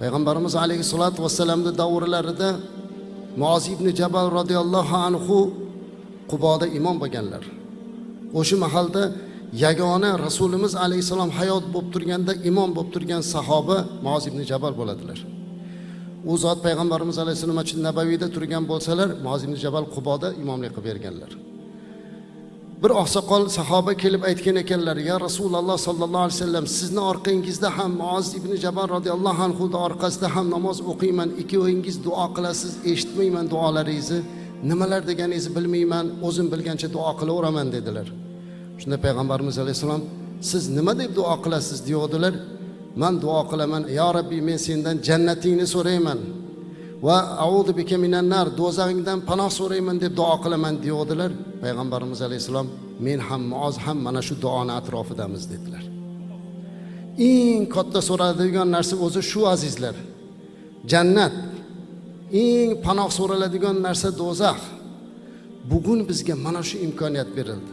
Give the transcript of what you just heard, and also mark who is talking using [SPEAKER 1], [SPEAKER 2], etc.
[SPEAKER 1] Payg'ambarimiz alayhissalatu vassalamning davrlarida Muoz ibn Jabal radhiyallohu anhu Quboda imom bo'lganlar. O'sha mahalda yagona Rasulimiz alayhissalom hayot bo'lib turganda imom bo'lib turgan sahoba Muoz ibn Jabal bo'ladilar. U zot payg'ambarimiz alayhissalom Masjid Nabaviyda turgan bo'lsalar, Muoz ibn Jabal Quboda imomlik qilib berganlar. Bir oqsoqol sahoba kelib aytgan ekanlar: "Ya Rasululloh sallallohu alayhi vasallam, sizni orqangizda ham Muoz ibn Jabal radhiyallohu anhu orqasida ham namoz o'qiyman. Ikkovingiz duo qilasiz, eshitmayman duolaringizni. Nimalar deganingizni bilmayman, o'zim bilgancha duo qilaveraman" dedilar. Shunda payg'ambarimiz alayhissalom: "Siz nima deb duo qilasiz?" deydilar. "Men duo qilaman, ya Rabbi, men sendan jannatingni so'rayman va a'udhu bika minan nar, do'zaxingdan panoh so'rayman deb duo qilaman" deydilar. Payg'ambarimiz alayhissalom: "Men ham Muoz ham mana shu duoni atrofidamiz" dedilar. Eng katta so'raladigan narsa o'zi shu azizlar. Jannat. Eng panoh so'raladigan narsa do'zax. Bugun bizga mana shu imkoniyat berildi.